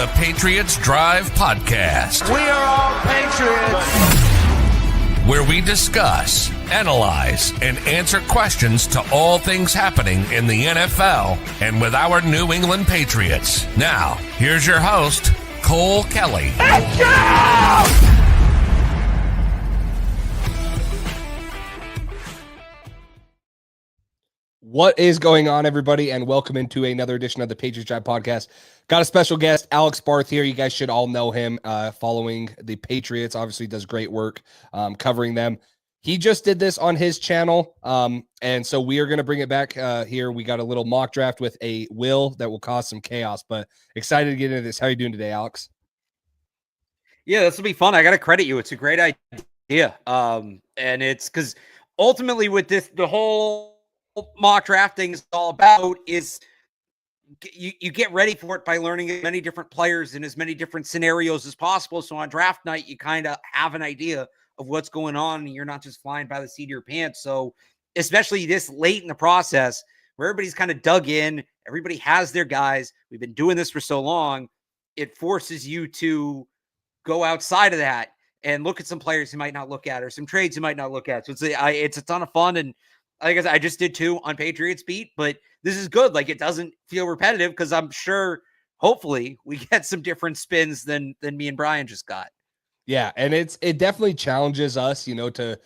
the Patriots Drive podcast. We are all Patriots. Where we discuss, analyze, and answer questions to all things happening in the NFL and with our New England Patriots. Now, here's your host, Cole Kelly. Let's go! What is going on, everybody, and welcome into another edition of the Patriots Drive podcast. Got a special guest, Alex Barth, here. You guys should all know him following the Patriots. Obviously does great work covering them. He just did this on his channel, and so we are going to bring it back here. We got a little mock draft with a will that will cause some chaos, but excited to get into this. How are you doing today, Alex? Yeah, this will be fun. I got to credit you. It's a great idea, and it's because ultimately with this, the whole mock drafting is all about is you get ready for it by learning as many different players in as many different scenarios as possible. So on draft night, you kind of have an idea of what's going on and you're not just flying by the seat of your pants. So especially this late in the process where everybody's kind of dug in, everybody has their guys. We've been doing this for so long. It forces you to go outside of that and look at some players you might not look at or some trades you might not look at. So it's a ton of fun. And like I said, I just did two on Patriots Beat, but this is good. Like, it doesn't feel repetitive because I'm sure, hopefully, we get some different spins than me and Brian just got. Yeah, and it definitely challenges us, to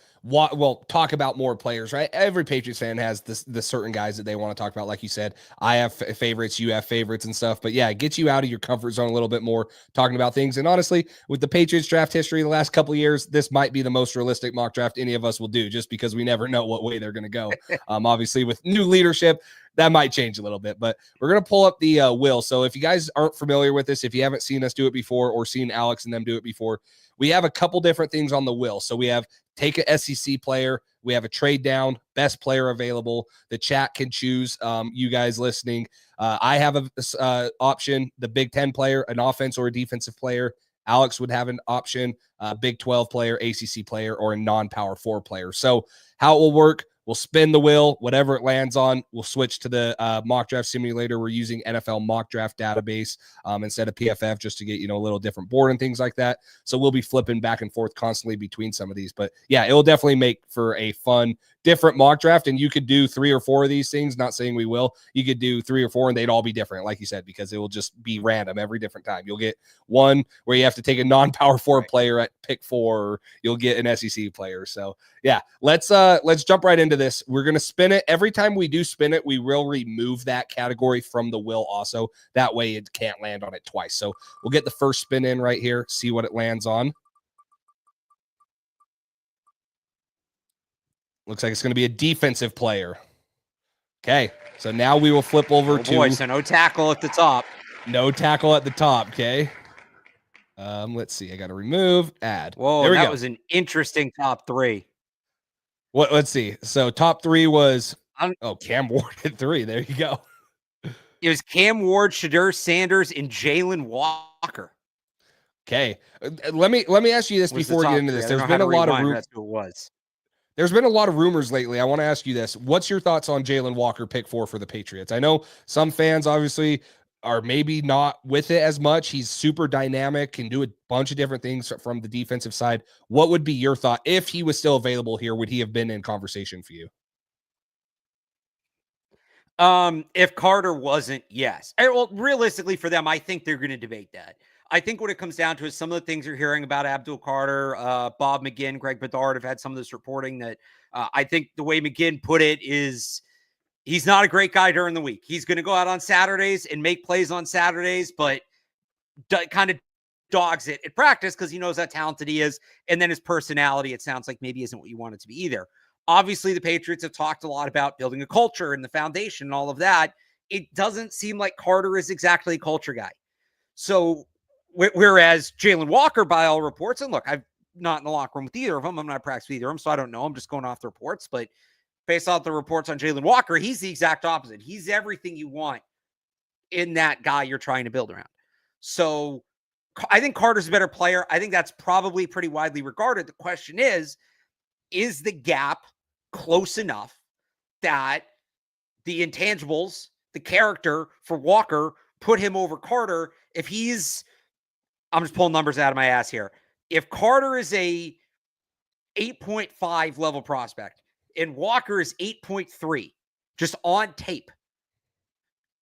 talk about more players, right? Every Patriots fan has the certain guys that they want to talk about. Like you said, I have favorites, you have favorites and stuff. But yeah, it gets you out of your comfort zone a little bit more talking about things. And honestly, with the Patriots draft history the last couple of years, this might be the most realistic mock draft any of us will do, just because we never know what way they're going to go. Obviously, with new leadership, that might change a little bit, but we're going to pull up the will. So if you guys aren't familiar with this, if you haven't seen us do it before or seen Alex and them do it before, we have a couple different things on the will. So we have take a SEC player. We have a trade down, best player available. The chat can choose, you guys listening. I have a option, the Big Ten player, an offense or a defensive player. Alex would have an option, Big 12 player, ACC player, or a non-Power 4 player. So how it will work, we'll spin the wheel, whatever it lands on, we'll switch to the mock draft simulator. We're using NFL mock draft database instead of PFF just to get, a little different board and things like that. So we'll be flipping back and forth constantly between some of these. But yeah, it will definitely make for a fun, different mock draft. And you could do 3 or 4 of these things, not saying we will. You could do 3 or 4 and they'd all be different, like you said, because it will just be random every different time. You'll get one where you have to take a non-Power 4 player at pick 4, or you'll get an SEC player. So yeah, let's jump right into this. We're going to spin it. Every time we do spin it, we will remove that category from the will also. That way it can't land on it twice. So we'll get the first spin in right here, see what it lands on. Looks like it's going to be a defensive player. Okay, so now we will flip over to... So no tackle at the top. No tackle at the top, okay. Let's see. I got to remove, add. Whoa, there we that go. Was an interesting top 3. Let's see. So top 3 was Cam Ward at 3. There you go. It was Cam Ward, Shadur Sanders, and Jalen Walker. Okay. Let me ask you this before we get into this. There's been a lot of that's who it was. There's been a lot of rumors lately. I want to ask you this. What's your thoughts on Jalen Walker pick 4 for the Patriots? I know some fans obviously are maybe not with it as much. He's super dynamic, can do a bunch of different things from the defensive side. What would be your thought if he was still available here? Would he have been in conversation for you? If Carter wasn't, yes. Well, realistically for them, I think they're going to debate that. I think what it comes down to is some of the things you're hearing about Abdul Carter, Bob McGinn, Greg Bedard have had some of this reporting that I think the way McGinn put it is he's not a great guy during the week. He's going to go out on Saturdays and make plays on Saturdays, but kind of dogs it at practice because he knows how talented he is. And then his personality, it sounds like maybe isn't what you want it to be either. Obviously, the Patriots have talked a lot about building a culture and the foundation and all of that. It doesn't seem like Carter is exactly a culture guy. So whereas Jalen Walker, by all reports, and look, I'm not in the locker room with either of them. I'm not practicing with either of them, so I don't know. I'm just going off the reports. But based off the reports on Jalen Walker, he's the exact opposite. He's everything you want in that guy you're trying to build around. So I think Carter's a better player. I think that's probably pretty widely regarded. The question is the gap close enough that the intangibles, the character for Walker put him over Carter? If he's I'm just pulling numbers out of my ass here. If Carter is a 8.5 level prospect and Walker is 8.3, just on tape,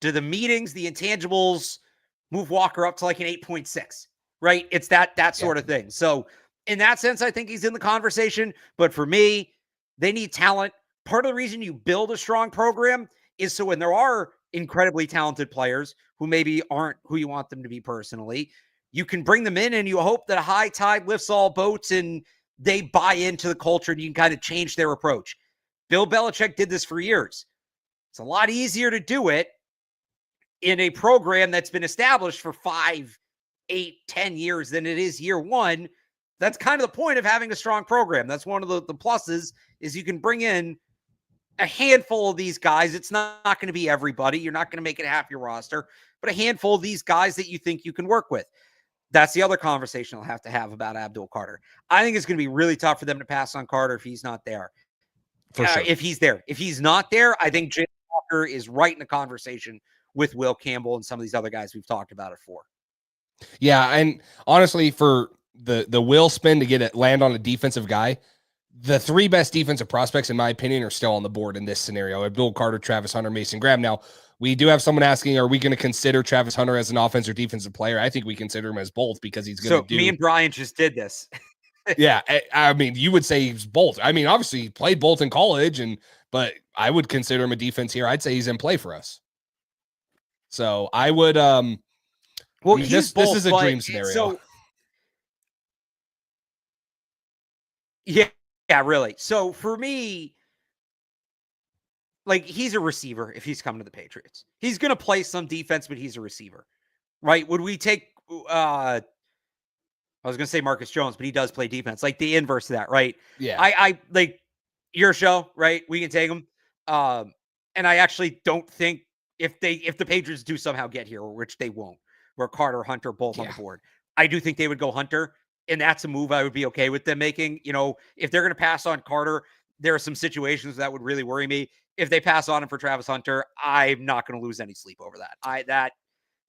do the meetings, the intangibles move Walker up to like an 8.6, right? It's that sort of thing. So in that sense, I think he's in the conversation. But for me, they need talent. Part of the reason you build a strong program is so when there are incredibly talented players who maybe aren't who you want them to be personally, you can bring them in and you hope that a high tide lifts all boats and they buy into the culture and you can kind of change their approach. Bill Belichick did this for years. It's a lot easier to do it in a program that's been established for 5, 8, 10 years than it is year one. That's kind of the point of having a strong program. That's one of the pluses is you can bring in a handful of these guys. It's not going to be everybody. You're not going to make it half your roster, but a handful of these guys that you think you can work with. That's the other conversation I'll have to have about Abdul Carter. I think it's going to be really tough for them to pass on Carter if he's not there. For sure. If he's there. If he's not there, I think Jay Walker is right in the conversation with Will Campbell and some of these other guys we've talked about it for. Yeah, and honestly, for the Will spin to get it land on a defensive guy, the 3 best defensive prospects, in my opinion, are still on the board in this scenario. Abdul Carter, Travis Hunter, Mason Graham. Now, we do have someone asking, are we going to consider Travis Hunter as an offensive or defensive player? I think we consider him as both because he's going to do. Me and Brian just did this. Yeah, I mean, you would say he's both. I mean, obviously, he played both in college, but I would consider him a defense here. I'd say he's in play for us. So I would. Well, I mean, this is a dream scenario. So, yeah, really. So for me, like he's a receiver if he's coming to the Patriots. He's going to play some defense, but he's a receiver, right? Would we take? I was going to say Marcus Jones, but he does play defense, like the inverse of that, right? Yeah. I like your show, right? We can take him. And I actually don't think if the Patriots do somehow get here, which they won't, where Carter, Hunter, both on the board, I do think they would go Hunter. And that's a move I would be okay with them making. You know, if they're going to pass on Carter, there are some situations that would really worry me. If they pass on him for Travis Hunter, I'm not going to lose any sleep over that. That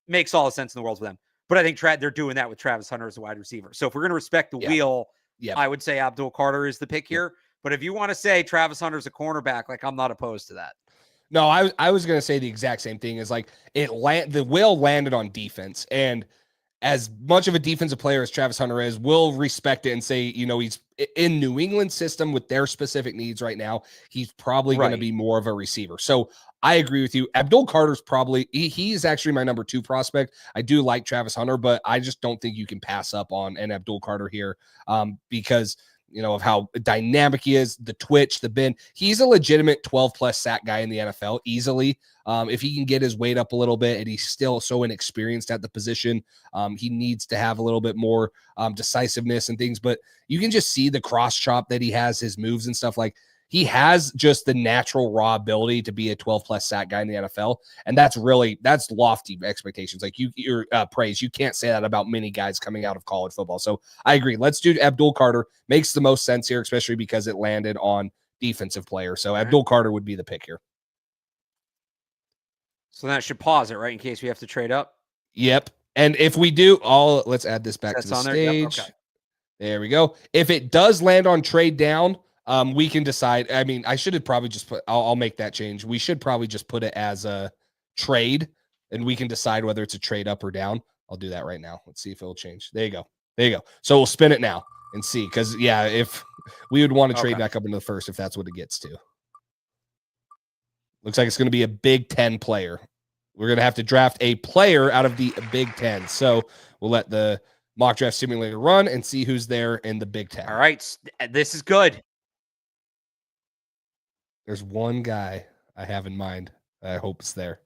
makes all the sense in the world for them. But I think they're doing that with Travis Hunter as a wide receiver. So if we're going to respect the wheel, I would say Abdul Carter is the pick here. But if you want to say Travis Hunter's a cornerback, like I'm not opposed to that. No, I was going to say the exact same thing. Is like the will landed on defense, and as much of a defensive player as Travis Hunter is, will respect it and say, you know, he's in New England system with their specific needs right now. He's probably going to be more of a receiver. So I agree with you. Abdul Carter's probably, he's actually my number 2 prospect. I do like Travis Hunter, but I just don't think you can pass up on an Abdul Carter here because, you know, of how dynamic he is, the twitch, the bend. He's a legitimate 12-plus sack guy in the NFL easily. If he can get his weight up a little bit and he's still so inexperienced at the position, he needs to have a little bit more decisiveness and things. But you can just see the cross chop that he has, his moves and stuff. Like he has just the natural raw ability to be a 12-plus sack guy in the NFL. And that's lofty expectations. Like your praise. You can't say that about many guys coming out of college football. So I agree. Let's do Abdul Carter. Makes the most sense here, especially because it landed on defensive player. So Abdul Carter would be the pick here. So that should pause it, right? In case we have to trade up. Yep. And if we do, let's add this back to the stage. Yep, okay. There we go. If it does land on trade down, we can decide. I mean, I should have probably just put, I'll make that change. We should probably just put it as a trade and we can decide whether it's a trade up or down. I'll do that right now. Let's see if it'll change. There you go. There you go. So we'll spin it now and see. Cause if we would want to trade back up into the first, if that's what it gets to. Looks like it's going to be a Big Ten player. We're going to have to draft a player out of the Big Ten. So we'll let the mock draft simulator run and see who's there in the Big Ten. All right. This is good. There's one guy I have in mind. I hope it's there.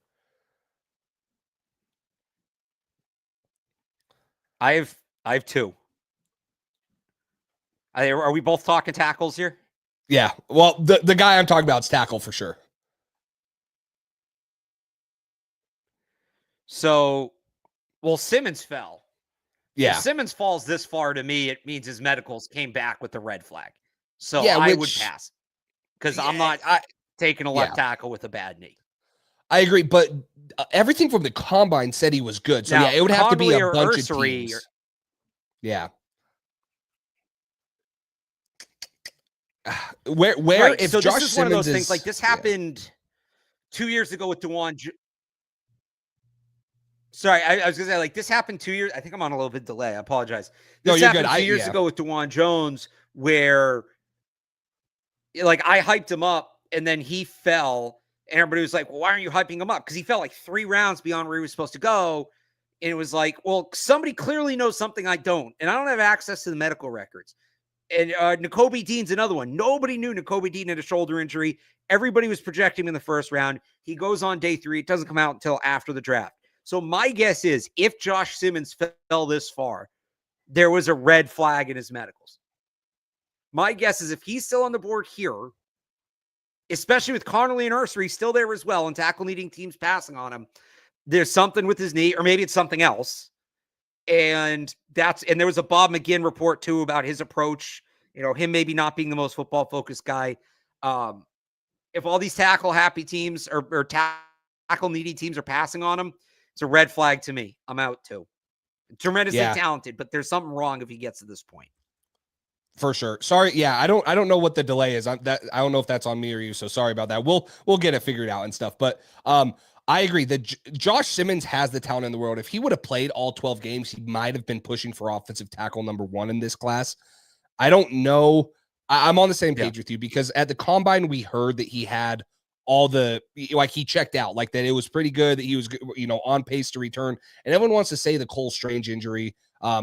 I have 2. Are we both talking tackles here? Yeah. Well, the guy I'm talking about is tackle for sure. So, Simmons fell. Yeah. If Simmons falls this far to me, it means his medicals came back with the red flag. So I would pass because I'm not taking a left tackle with a bad knee. I agree, but everything from the combine said he was good. So now, it would have to be a bunch Ursary, of teams. Yeah. Where Right. if So this Josh is one of Simmons those things. is Like this happened 2 years ago with Dewan. Sorry, I was gonna say like this happened 2 years. I think I'm on a little bit delay. I apologize. No, This you're good. happened 2 years ago with Dewan Jones, where like I hyped him up and then he fell, and everybody was like, "Well, why aren't you hyping him up?" Because he fell like 3 rounds beyond where he was supposed to go, and it was like, "Well, somebody clearly knows something I don't, and I don't have access to the medical records." And Nakobe Dean's another one. Nobody knew Nakobe Dean had a shoulder injury. Everybody was projecting him in the first round. He goes on day 3. It doesn't come out until after the draft. So my guess is if Josh Simmons fell this far, there was a red flag in his medicals. My guess is if he's still on the board here, especially with Connerly and Ursery still there as well and tackle needing teams passing on him, there's something with his knee, or maybe it's something else. And there was a Bob McGinn report too about his approach, him maybe not being the most football focused guy. If all these tackle happy teams or tackle needy teams are passing on him, it's a red flag to me. I'm out too. Tremendously talented, but there's something wrong if he gets to this point. For sure. Sorry. Yeah. I don't know what the delay is. I don't know if that's on me or you. So sorry about that. We'll get it figured out and stuff. But, I agree that Josh Simmons has the talent in the world. If he would have played all 12 games, he might have been pushing for offensive tackle number 1 in this class. I don't know. I'm on the same page with you because at the combine, we heard that he had all he checked out, like that it was pretty good, that he was, on pace to return. And everyone wants to say the Cole Strange injury,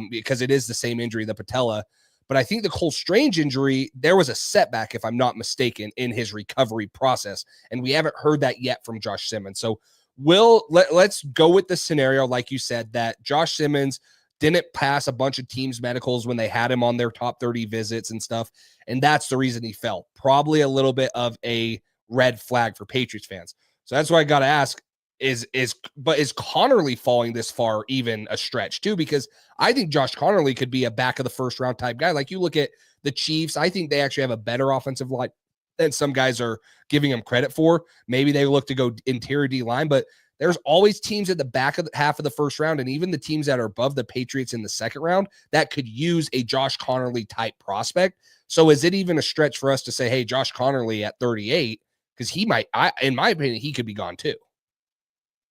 because it is the same injury, the patella. But I think the Cole Strange injury, there was a setback, if I'm not mistaken, in his recovery process. And we haven't heard that yet from Josh Simmons. So let's go with the scenario, like you said, that Josh Simmons didn't pass a bunch of teams' medicals when they had him on their top 30 visits and stuff. And that's the reason he fell. Probably a little bit of a red flag for Patriots fans. So that's why I got to ask, is Connerly falling this far even a stretch too? Because I think Josh Connerly could be a back of the first round type guy. Like you look at the Chiefs, I think they actually have a better offensive line than some guys are giving them credit for. Maybe they look to go interior D line, but there's always teams at the back of the half of the first round, and even the teams that are above the Patriots in the second round that could use a Josh Connerly type prospect. So is it even a stretch for us to say, hey, Josh Connerly at 38? Because he might, in my opinion, he could be gone too.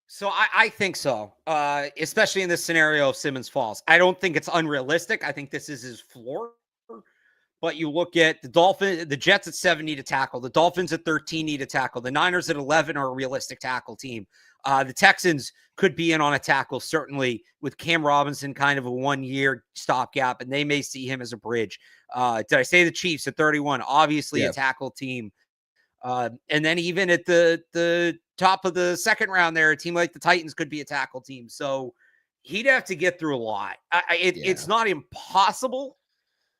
So I think so, especially in this scenario of Simmons falls. I don't think it's unrealistic. I think this is his floor. But you look at the Jets at 7 need a tackle. The Dolphins at 13 need a tackle. The Niners at 11 are a realistic tackle team. The Texans could be in on a tackle, certainly, with Cam Robinson kind of a 1-year stopgap, and they may see him as a bridge. Did I say the Chiefs at 31? Obviously a tackle team. And then even at the top of the second round there, a team like the Titans could be a tackle team. So he'd have to get through a lot. It's not impossible,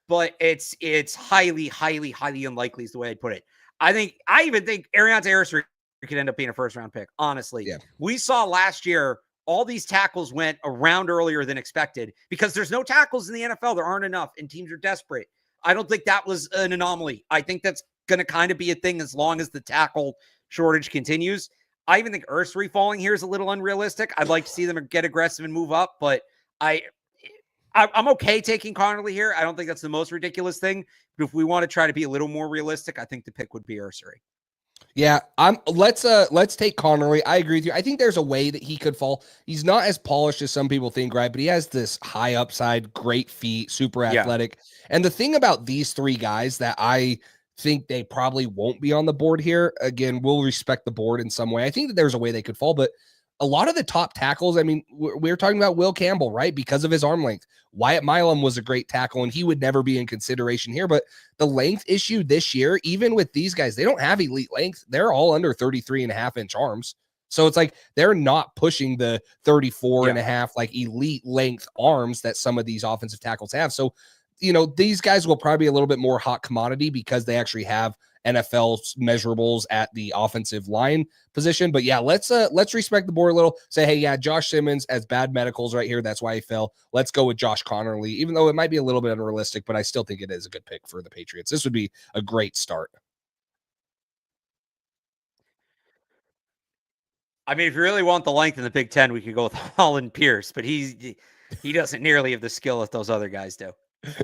but it's highly, highly, highly unlikely is the way I'd put it. I even think Ariante Aristide could end up being a first-round pick, honestly. Yeah. We saw last year all these tackles went around earlier than expected because there's no tackles in the NFL. There aren't enough, and teams are desperate. I don't think that was an anomaly. I think that's going to kind of be a thing as long as the tackle shortage continues. I even think Ursery falling here is a little unrealistic. I'd like to see them get aggressive and move up, but I'm okay taking Connerly here. I don't think that's the most ridiculous thing. But if we want to try to be a little more realistic, I think the pick would be Ursery. Yeah, let's take Connerly. I agree with you. I think there's a way that he could fall. He's not as polished as some people think, right? But he has this high upside, great feet, super athletic. And the thing about these 3 guys that I think they probably won't be on the board here, again, we'll respect the board in some way. I think that there's a way they could fall, but a lot of the top tackles, I mean, we're talking about Will Campbell, right? Because of his arm length. Wyatt Milam was a great tackle, and he would never be in consideration here. But the length issue this year, even with these guys, they don't have elite length. They're all under 33.5-inch arms. So it's like they're not pushing the 34.5 like elite length arms that some of these offensive tackles have. So, these guys will probably be a little bit more hot commodity because they actually have NFL measurables at the offensive line position. But yeah, let's respect the board a little. Say, hey, yeah, Josh Simmons has bad medicals right here. That's why he fell. Let's go with Josh Connerly, even though it might be a little bit unrealistic, but I still think it is a good pick for the Patriots. This would be a great start. I mean, if you really want the length in the Big Ten, we could go with Holland Pierce, but he doesn't nearly have the skill that those other guys do.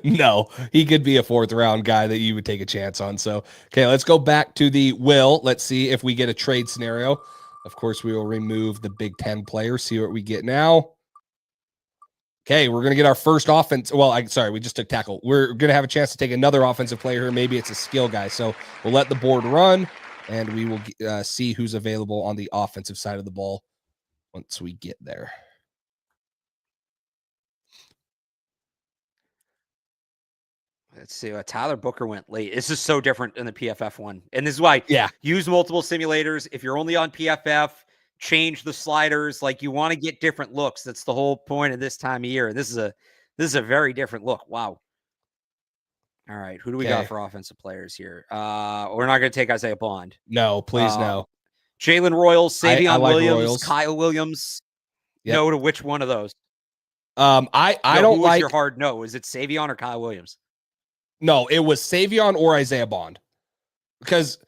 No, he could be a 4th-round guy that you would take a chance on. So, okay, let's go back to the will. Let's see if we get a trade scenario. Of course, we will remove the Big Ten players, see what we get now. Okay, we're going to get our first offense. Well, we just took tackle. We're going to have a chance to take another offensive player here. Maybe it's a skill guy. So we'll let the board run, and we will see who's available on the offensive side of the ball once we get there. Let's see. Tyler Booker went late. This is so different than the PFF one. And this is why use multiple simulators. If you're only on PFF, change the sliders. Like, you want to get different looks. That's the whole point of this time of year. This is a very different look. Wow. All right. Who do we got for offensive players here? We're not going to take Isaiah Bond. No, please no. Jalen Royals, Savion I like Williams, Royals. Kyle Williams. Yep. No to which one of those? I don't like your hard no. Is it Savion or Kyle Williams? No, it was Savion or Isaiah Bond. Because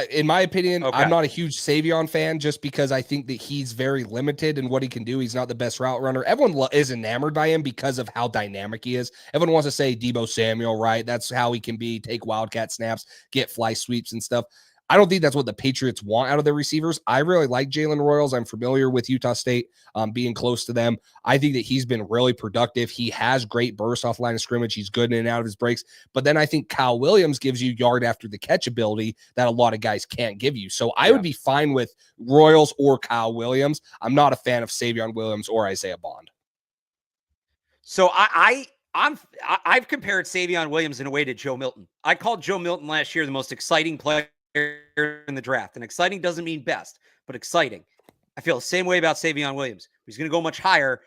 in my opinion, I'm not a huge Savion fan just because I think that he's very limited in what he can do. He's not the best route runner. Everyone is enamored by him because of how dynamic he is. Everyone wants to say Deebo Samuel, right? That's how he can be, take wildcat snaps, get fly sweeps and stuff. I don't think that's what the Patriots want out of their receivers. I really like Jalen Royals. I'm familiar with Utah State, being close to them. I think that he's been really productive. He has great burst off line of scrimmage. He's good in and out of his breaks. But then I think Kyle Williams gives you yard after the catch ability that a lot of guys can't give you. So I would be fine with Royals or Kyle Williams. I'm not a fan of Savion Williams or Isaiah Bond. So I've compared Savion Williams in a way to Joe Milton. I called Joe Milton last year the most exciting player in the draft. And exciting doesn't mean best, but exciting. I feel the same way about Savion Williams. He's going to go much higher.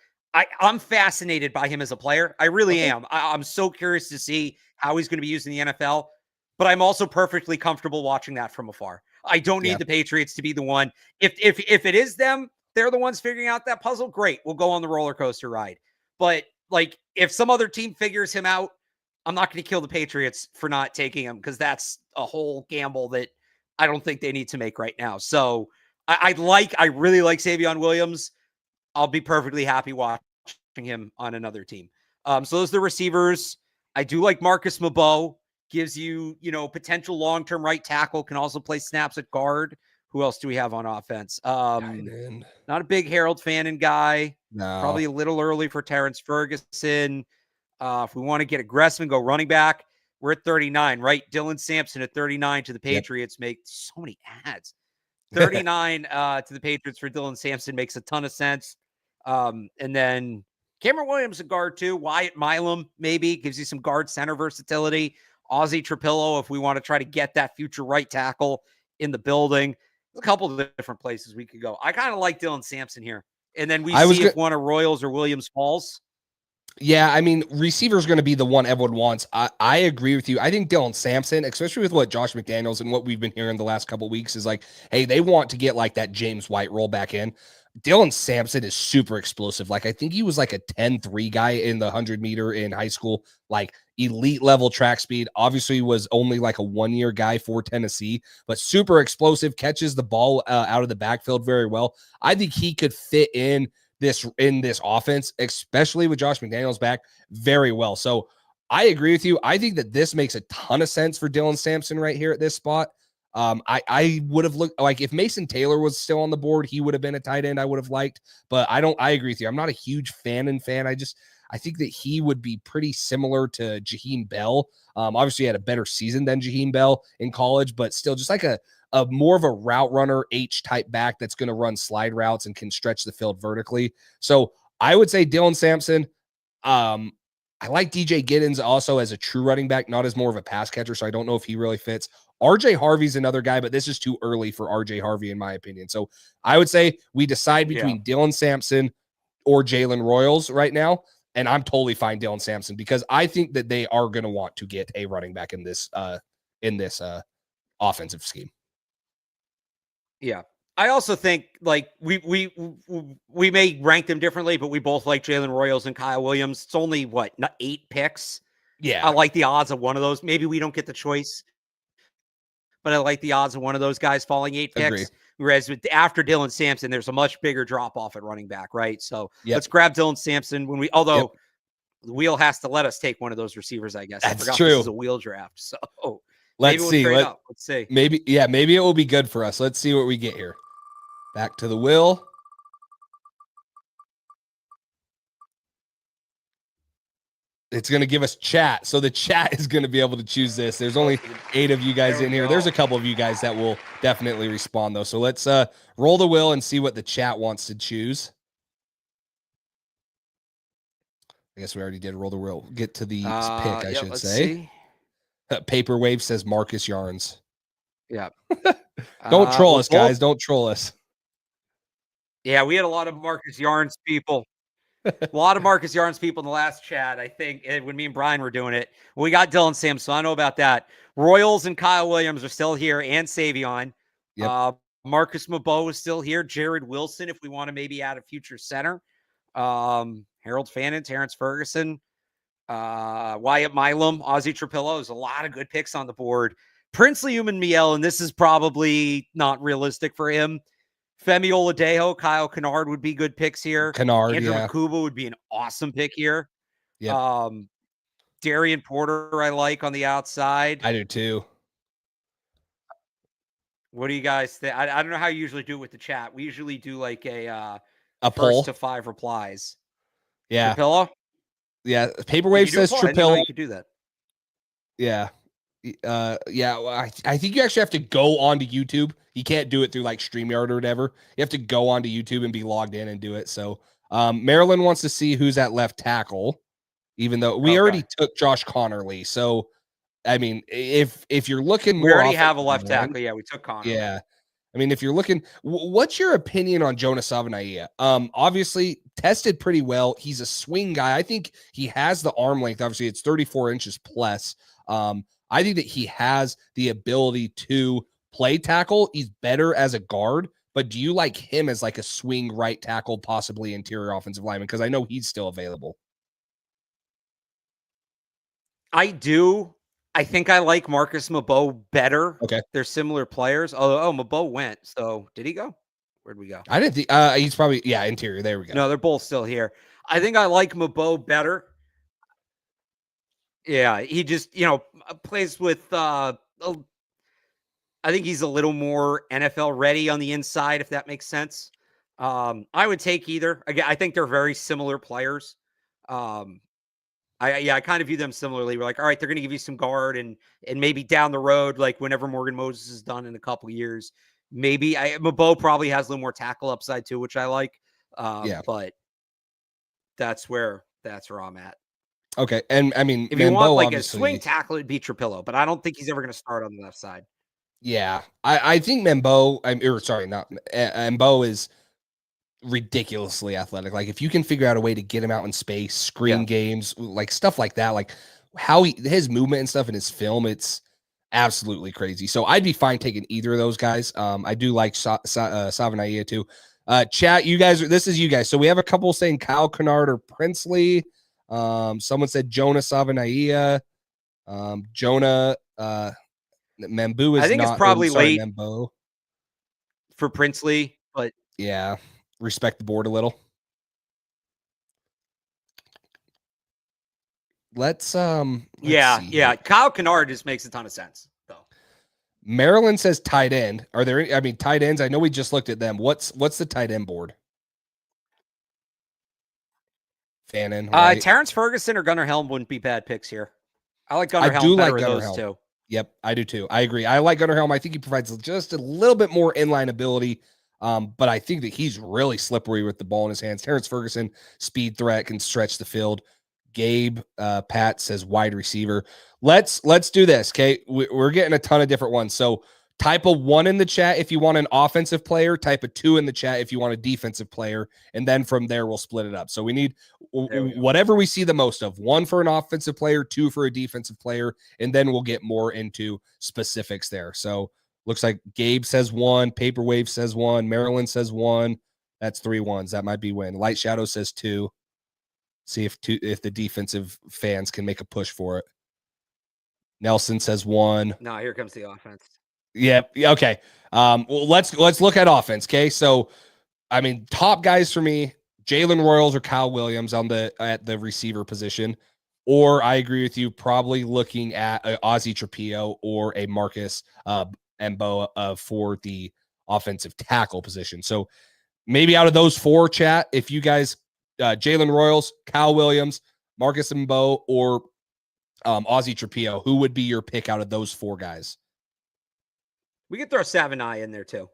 I'm fascinated by him as a player. I really am. I'm so curious to see how he's going to be used in the NFL, but I'm also perfectly comfortable watching that from afar. I don't need the Patriots to be the one. If it is them, they're the ones figuring out that puzzle. Great. We'll go on the roller coaster ride. But like, if some other team figures him out, I'm not going to kill the Patriots for not taking him, because that's a whole gamble that I don't think they need to make right now. So I really like Savion Williams. I'll be perfectly happy watching him on another team. So those are the receivers. I do like Marcus Mabeau. Gives you, potential long-term right tackle, can also play snaps at guard. Who else do we have on offense? Not a big Harold Fannin guy. No. Probably a little early for Terrence Ferguson. If we want to get aggressive and go running back, we're at 39, right? Dylan Sampson at 39 to the Patriots make so many ads. 39 to the Patriots for Dylan Sampson makes a ton of sense. And then Cameron Williams, a guard too. Wyatt Milam maybe gives you some guard center versatility. Ozzie Trapillo, if we want to try to get that future right tackle in the building. There's a couple of different places we could go. I kind of like Dylan Sampson here. And then we see if one of Royals or Williams falls. Yeah, I mean, receiver is going to be the one everyone wants. I agree with you. I think Dylan Sampson, especially with what Josh McDaniels and what we've been hearing the last couple of weeks, is like, hey, they want to get like that James White roll back in. Dylan Sampson is super explosive. Like, I think he was like a 10-3 guy in the 100-meter in high school, like elite level track speed. Obviously was only like a 1-year guy for Tennessee, but super explosive, catches the ball out of the backfield very well. I think he could fit in this offense, especially with Josh McDaniels back, very well. So I agree with you. I think that this makes a ton of sense for Dylan Sampson right here at this spot. I would have looked like if Mason Taylor was still on the board, he would have been a tight end I would have liked, but I agree with you. I'm not a huge fan. I think that he would be pretty similar to Jaheim Bell. Obviously he had a better season than Jaheim Bell in college, but still just like a more of a route runner H type back that's going to run slide routes and can stretch the field vertically. So I would say Dylan Sampson. I like DJ Giddens also as a true running back, not as more of a pass catcher. So I don't know if he really fits. RJ Harvey's another guy, but this is too early for RJ Harvey, in my opinion. So I would say we decide between Dylan Sampson or Jalen Royals right now. And I'm totally fine Dylan Sampson because I think that they are going to want to get a running back in this offensive scheme. Yeah. I also think like we may rank them differently, but we both like Jalen Royals and Kyle Williams. It's only not 8 picks. Yeah. I like the odds of one of those. Maybe we don't get the choice, but I like the odds of one of those guys falling 8 picks. Agree. Whereas after Dylan Sampson, there's a much bigger drop off at running back, right? So let's grab Dylan Sampson when although the wheel has to let us take one of those receivers, I guess. That's I forgot true. This is a wheel draft. So let's we'll see. Let's see. Maybe it will be good for us. Let's see what we get here. Back to the wheel. It's going to give us chat. So the chat is going to be able to choose this. There's only 8 of you guys in here. There's a couple of you guys that will definitely respond, though. So let's roll the wheel and see what the chat wants to choose. I guess we already did roll the wheel. Get to the pick, I should say. Paper Wave says Marcus Yarns. Yeah. Don't troll us, guys. Don't troll us. Yeah, we had a lot of Marcus Yarns people. A lot of Marcus Yarns people in the last chat, I think, when me and Brian were doing it. We got Dylan Sampson, so I know about that. Royals and Kyle Williams are still here, and Savion. Yep. Marcus Mabo is still here. Jared Wilson, if we want to maybe add a future center. Harold Fannin, Terrence Ferguson, Wyatt Milam, Ozzie Trapillo. There's a lot of good picks on the board. Princely Human Miel, and this is probably not realistic for him. Femi Oladejo, Kyle Kennard would be good picks here. Andrew Makuba would be an awesome pick here. Yep. Darian Porter, I like on the outside. I do too. What do you guys think? I don't know how you usually do it with the chat. We usually do like a poll to 5 replies. Yeah. Trapillo? Yeah. Paperwave says Trapillo. You could do that. Yeah. Well, I think you actually have to go onto YouTube. You can't do it through like StreamYard or whatever. You have to go onto YouTube and be logged in and do it. So Maryland wants to see who's at left tackle, even though we already took Josh Connerly. So I mean, if you're looking more, we already have a left tackle. Yeah, we took Connerly. Yeah. I mean, if you're looking, what's your opinion on Jonah Savanaia? Obviously tested pretty well. He's a swing guy. I think he has the arm length. Obviously, it's 34 inches plus. I think that he has the ability to play tackle. He's better as a guard, but do you like him as like a swing right tackle, possibly interior offensive lineman? Because I know he's still available. I do. I think I like Marcus Mabo better. Okay. They're similar players. Oh, Mabo went. So did he go? Where'd we go? I didn't think he's probably, interior. There we go. No, they're both still here. I think I like Mabo better. Yeah, he just, plays with I think he's a little more NFL ready on the inside, if that makes sense. I would take either. Again, I think they're very similar players. I kind of view them similarly. We're like, all right, they're going to give you some guard and maybe down the road, like whenever Morgan Moses is done in a couple of years, maybe Mabo probably has a little more tackle upside too, which I like. But that's where I'm at. Okay. And I mean, if you want like a swing tackle, it'd be Trapillo, but I don't think he's ever going to start on the left side. Yeah. I think Mbo is ridiculously athletic. Like if you can figure out a way to get him out in space, screen games, like stuff like that, like how his movement and stuff in his film, it's absolutely crazy. So I'd be fine taking either of those guys. I do like Savanaia too. Chat, you guys, this is you guys. So we have a couple saying Kyle Kennard or Princely. Someone said Jonah Savanaia. Jonah Membu is I think not, it's probably late Membo for Princely, but yeah, respect the board a little. Let's see. Kyle Kennard just makes a ton of sense though. Maryland says tight end. Are there any, I mean, tight ends? I know we just looked at them. What's the tight end board? Fannin, right? Terrence Ferguson or Gunnar Helm wouldn't be bad picks here. I like Gunnar Helm better than those two. Yep, I do too. I agree. I like Gunnar Helm. I think he provides just a little bit more inline ability, but I think that he's really slippery with the ball in his hands. Terrence Ferguson, speed threat, can stretch the field. Gabe Pat says wide receiver. Let's do this, okay? We're getting a ton of different ones. So type a 1 in the chat if you want an offensive player. Type a 2 in the chat if you want a defensive player. And then from there, we'll split it up. So we need whatever we see the most of. 1 for an offensive player, 2 for a defensive player. And then we'll get more into specifics there. So looks like Gabe says 1. Paperwave says 1. Maryland says 1. That's 3 1s. That might be win. Light Shadow says 2. See if the defensive fans can make a push for it. Nelson says 1. No, here comes the offense. Yeah. Okay. Well, let's look at offense. Okay. So, I mean, top guys for me, Jalen Royals or Kyle Williams at the receiver position, or I agree with you, probably looking at a Ozzie Trapillo or a Marcus Mbo for the offensive tackle position. So maybe out of those four, chat, if you guys, Jalen Royals, Kyle Williams, Marcus Mbo, or Ozzie Trapillo, who would be your pick out of those four guys? We could throw Savonai in there too.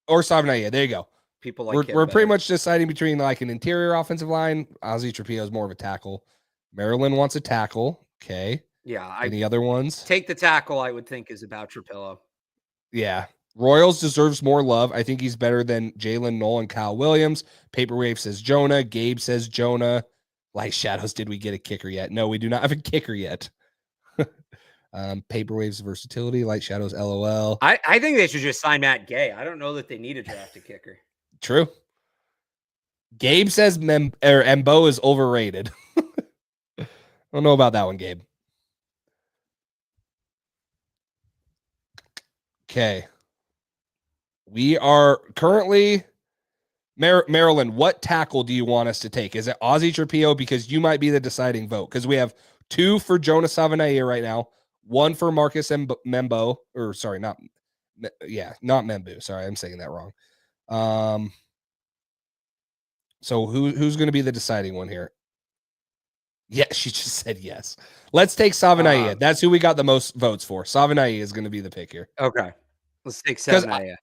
Or Savnaya. There you go. People like We're pretty much deciding between like an interior offensive line. Ozzie Trapillo is more of a tackle. Maryland wants a tackle. Okay. Yeah. Any other ones? Take the tackle, I would think, is about Trapillo. Yeah. Royals deserves more love. I think he's better than Jalen Knoll and Kyle Williams. Paperwave says Jonah. Gabe says Jonah. Light Shadows, did we get a kicker yet? No, we do not have a kicker yet. Paperwave's versatility. Light Shadows, LOL. I think they should just sign Matt Gay. I don't know that they need to draft a kicker. True. Gabe says Mbo is overrated. I don't know about that one, Gabe. Okay. We are currently Maryland. What tackle do you want us to take? Is it Ozzie Trapillo? Because you might be the deciding vote. Because we have 2 for Jonas Savanaia right now, 1 for Marcus Membo. Or sorry, not Membu. Sorry, I'm saying that wrong. So who's going to be the deciding one here? Yeah, she just said yes. Let's take Savanaia. That's who we got the most votes for. Savanaia is going to be the pick here. Okay. Let's take Savanaia.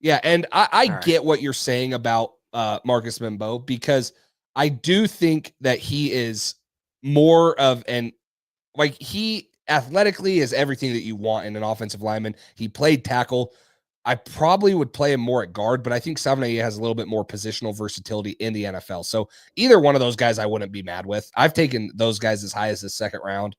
Yeah, and I All get what you're saying about Marcus Membo, because I do think that he is more of he athletically is everything that you want in an offensive lineman. He played tackle. I probably would play him more at guard, but I think Savanaia has a little bit more positional versatility in the NFL. So either one of those guys I wouldn't be mad with. I've taken those guys as high as the second round.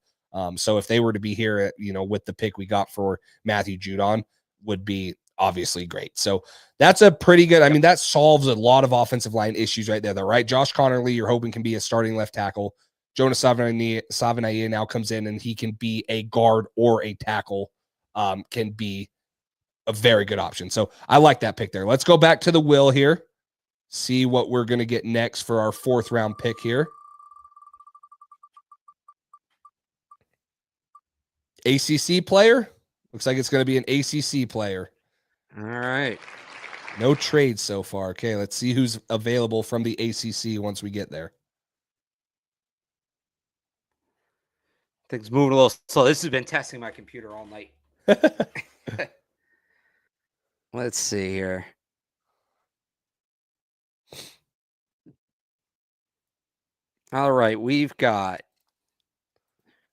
So if they were to be here, with the pick we got for Matthew Judon, would be obviously great. So that's a pretty good, I mean, that solves a lot of offensive line issues right there, though, right? Josh Connerly, you're hoping can be a starting left tackle. Jonas Savanaia now comes in and he can be a guard or a tackle, can be a very good option. So I like that pick there. Let's go back to the wheel here. See what we're going to get next for our 4th round pick here. ACC player. Looks like it's going to be an ACC player. All right. No trades so far. Okay, let's see who's available from the ACC once we get there. Things moving a little slow. This has been testing my computer all night. Let's see here. All right, we've got,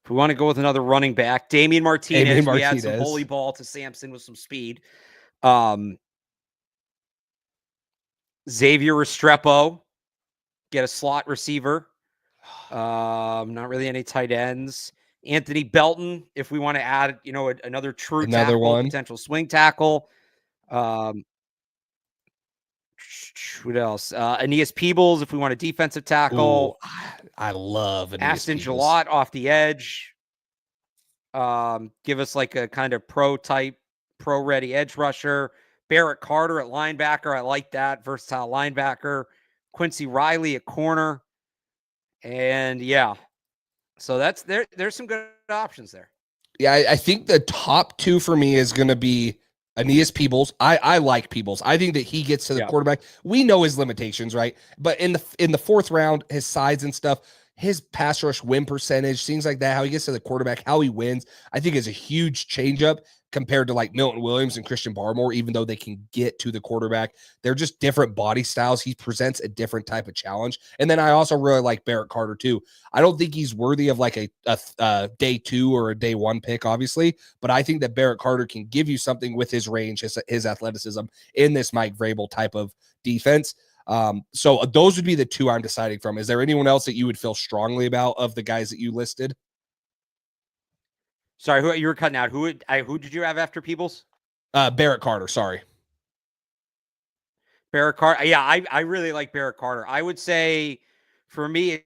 if we want to go with another running back, Damian Martinez. We had some holy ball to Samson with some speed. Xavier Restrepo, get a slot receiver. Not really any tight ends. Anthony Belton, if we want to add, another true tackle, potential swing tackle. What else? Aeneas Peebles, if we want a defensive tackle. Ooh, I love Aeneas Aston Peebles. Gillott off the edge. Give us like a kind of pro-ready edge rusher. Barrett Carter at linebacker. I like that. Versatile linebacker. Quincy Riley at corner. And yeah. So that's there's some good options there. Yeah, I think the top 2 for me is going to be Aeneas Peebles. I like Peebles. I think that he gets to the quarterback. We know his limitations, right? But in the 4th round, his size and stuff, his pass rush win percentage, things like that, how he gets to the quarterback, how he wins, I think is a huge changeup compared to like Milton Williams and Christian Barmore, even though they can get to the quarterback. They're just different body styles. He presents a different type of challenge. And then I also really like Barrett Carter too. I don't think he's worthy of like a day 2 or a day 1 pick, obviously, but I think that Barrett Carter can give you something with his range, his athleticism in this Mike Vrabel type of defense. So those would be the 2 I'm deciding from. Is there anyone else that you would feel strongly about of the guys that you listed? Sorry, who you were cutting out? Who did you have after Peebles? Barrett Carter. Sorry, Barrett Carter. Yeah, I really like Barrett Carter. I would say for me,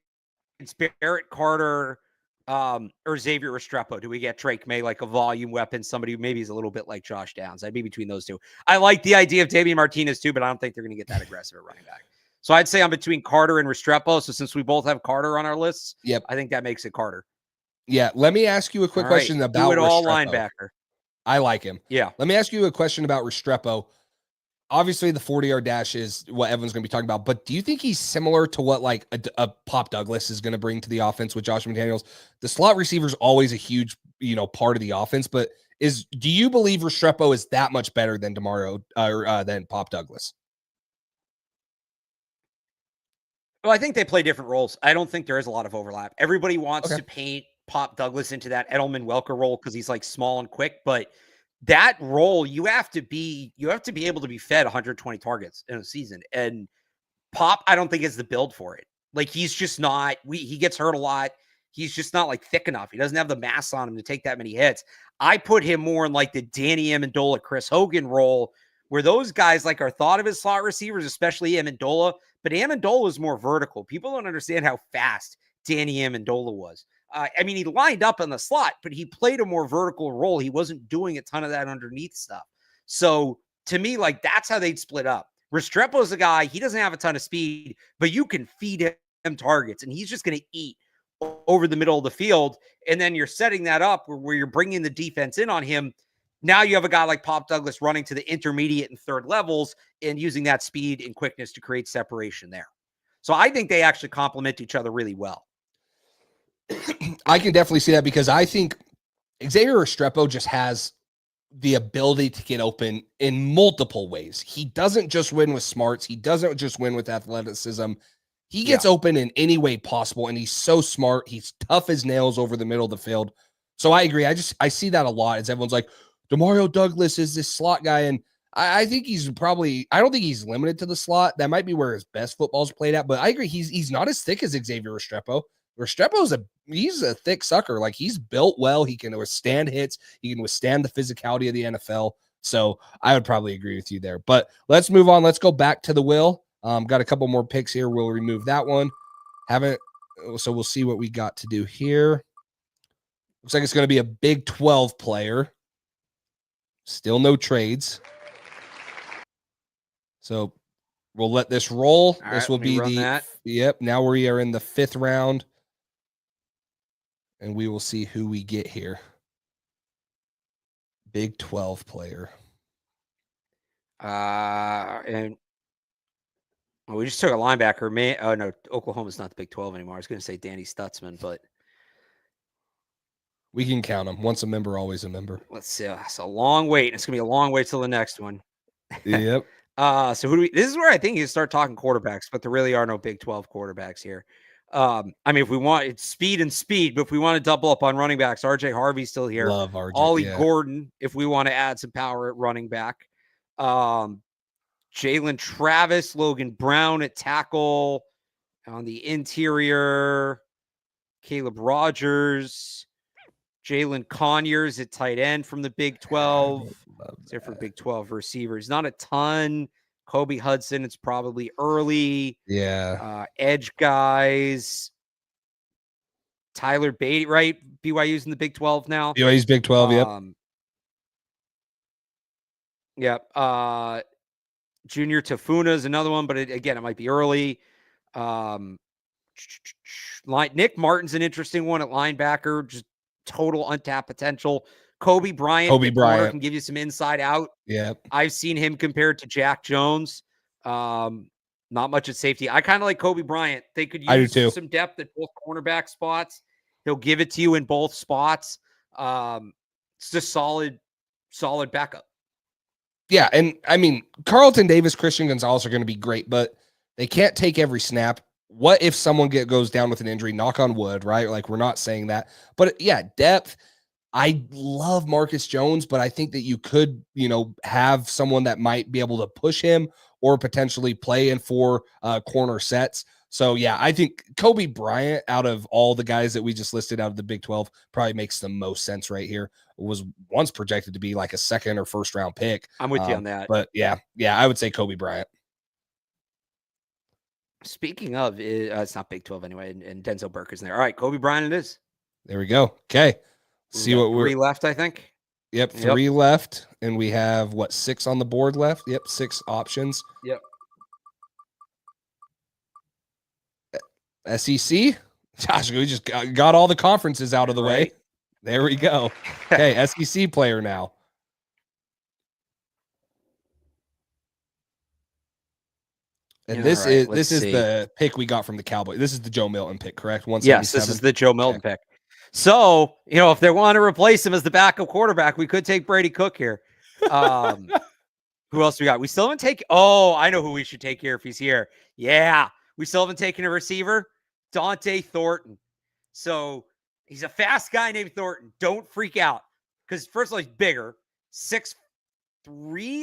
it's Barrett Carter or Xavier Restrepo? Do we get Drake May like a volume weapon, somebody who maybe is a little bit like Josh Downs? I'd be between those two. I like the idea of Damian Martinez too, but I don't think they're going to get that aggressive at running back. So I'd say I'm between Carter and Restrepo. So since we both have Carter on our lists, I think that makes it Carter. Yeah. Let me ask you a quick question about Restrepo. Linebacker. I like him. Yeah. Let me ask you a question about Restrepo. Obviously, the 40-yard dash is what everyone's going to be talking about, but do you think he's similar to what like a Pop Douglas is going to bring to the offense with Josh McDaniels? The slot receiver is always a huge, part of the offense, but do you believe Restrepo is that much better than than Pop Douglas? Well, I think they play different roles. I don't think there is a lot of overlap. Everybody wants to paint Pop Douglas into that Edelman Welker role because he's like small and quick, but that role, you have to be able to be fed 120 targets in a season. And Pop, I don't think is the build for it. Like he's just not, he gets hurt a lot. He's just not like thick enough. He doesn't have the mass on him to take that many hits. I put him more in like the Danny Amendola, Chris Hogan role, where those guys like are thought of as slot receivers, especially Amendola, but Amendola is more vertical. People don't understand how fast Danny Amendola was. I mean, he lined up in the slot, but he played a more vertical role. He wasn't doing a ton of that underneath stuff. So to me, like that's how they'd split up. Restrepo's a guy, he doesn't have a ton of speed, but you can feed him targets and he's just going to eat over the middle of the field. And then you're setting that up where you're bringing the defense in on him. Now you have a guy like Pop Douglas running to the intermediate and third levels and using that speed and quickness to create separation there. So I think they actually complement each other really well. I can definitely see that because I think Xavier Restrepo just has the ability to get open in multiple ways. He doesn't just win with smarts. He doesn't just win with athleticism. He gets open in any way possible, and he's so smart. He's tough as nails over the middle of the field. So I agree. I see that a lot as everyone's like, Demario Douglas is this slot guy, and I think he's probably – I don't think he's limited to the slot. That might be where his best football's played at, but I agree. He's not as thick as Xavier Restrepo. Restrepo's he's a thick sucker. Like he's built well. He can withstand hits. He can withstand the physicality of the NFL. So I would probably agree with you there. But let's move on. Let's go back to the will. Got a couple more picks here. We'll remove that one. So we'll see what we got to do here. Looks like it's going to be a Big 12 player. Still no trades. So we'll let this roll. All this will be that. Yep. Now we are in the 5th round. And we will see who we get here. Big 12 player. And we just took a linebacker. Oh, no, Oklahoma's not the Big 12 anymore. I was going to say Danny Stutzman, but we can count them. Once a member, always a member. Let's see. It's a long wait. It's going to be a long wait till the next one. Yep. So this is where I think you start talking quarterbacks, but there really are no Big 12 quarterbacks here. I mean, if we want it's speed, but if we want to double up on running backs, RJ Harvey's still here. Love RJ. Ollie Gordon, if we want to add some power at running back. Jalen Travis, Logan Brown at tackle. On the interior, Caleb Rogers, Jalen Conyers at tight end from the Big 12. Except for Big 12 receivers. Not a ton. Kobe Hudson, it's probably early. Yeah. Edge guys. Tyler Beatty, right? BYU's in the Big 12 now. BYU's Big 12, yep. Yep. Junior Tafuna is another one, but it might be early. Nick Martin's an interesting one at linebacker. Just total untapped potential. Kobe Bryant can give you some inside out. Yeah. I've seen him compared to Jack Jones. Not much at safety. I kind of like Kobe Bryant. They could use some depth at both cornerback spots. He'll give it to you in both spots. It's just solid backup. Yeah. And I mean, Carlton Davis, Christian Gonzalez are going to be great, but they can't take every snap. What if someone goes down with an injury? Knock on wood, right? Like we're not saying that, but yeah, depth. I love Marcus Jones, but I think that you could, have someone that might be able to push him or potentially play in 4 corner sets. So, yeah, I think Kobe Bryant, out of all the guys that we just listed out of the Big 12, probably makes the most sense right here. Was once projected to be like a 2nd or 1st round pick. I'm with you on that. But, yeah, I would say Kobe Bryant. Speaking of, it's not Big 12 anyway, and Denzel Burke is there. All right, Kobe Bryant it is. There we go. Okay. See what we're 3 left, I think. Yep, 3 left, and we have 6 on the board left. Yep, 6 options. Yep. SEC. Josh, we just got all the conferences out of the way. There we go. Okay, SEC player now. And this is the pick we got from the Cowboys. This is the Joe Milton pick, correct? 177. Yes, this is the Joe Milton pick. So, if they want to replace him as the backup quarterback, we could take Brady Cook here. Who else we got? We still haven't taken. Oh, I know who we should take here if he's here. Yeah, we still haven't taken a receiver. Dante Thornton. So he's a fast guy named Thornton. Don't freak out because first of all, he's bigger, 6'3",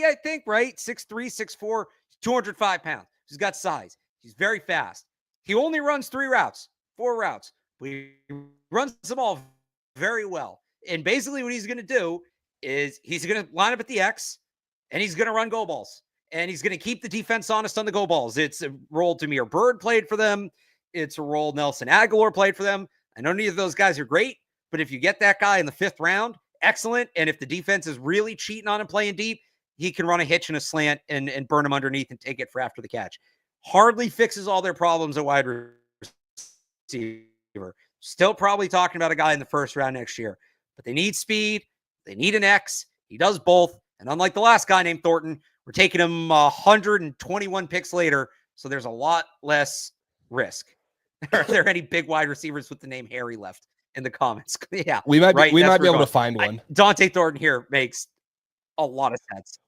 I think, right? 6'3", 6'4", 205 pounds. He's got size. He's very fast. He only runs 4 routes, but he runs them all very well. And basically what he's going to do is he's going to line up at the X and he's going to run go balls and he's going to keep the defense honest on the go balls. It's a role Demir Bird played for them. It's a role Nelson Aguilar played for them. I know neither of those guys are great, but if you get that guy in the 5th round, excellent. And if the defense is really cheating on him playing deep, he can run a hitch and a slant and burn him underneath and take it for after the catch. Hardly fixes all their problems at wide receiver. Still probably talking about a guy in the 1st round next year, but they need speed. They need an X. He does both. And unlike the last guy named Thornton, we're taking him 121 picks later. So there's a lot less risk. Are there any big wide receivers with the name Harry left in the comments? Yeah, we might be able to find one. Dante Thornton here makes a lot of sense.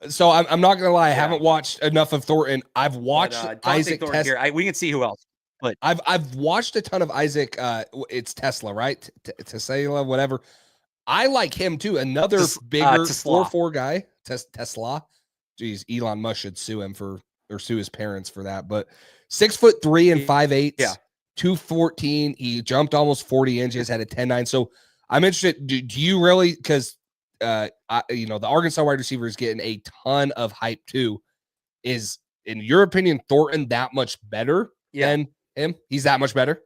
So I'm not gonna lie, I haven't watched enough of Thornton. I've watched Isaac Thornton here. We can see who else. But I've watched a ton of Isaac. It's Tesla, right? Tesla, whatever. I like him too. Another bigger 4'4" guy. Tesla. Jeez, Elon Musk should sue him or sue his parents for that. But 6'3" and 5'8". Yeah. 214. He jumped almost 40 inches, had a 10.9. So I'm interested. Do you really? Because the Arkansas wide receiver is getting a ton of hype too. Is, in your opinion, Thornton that much better than him? He's that much better.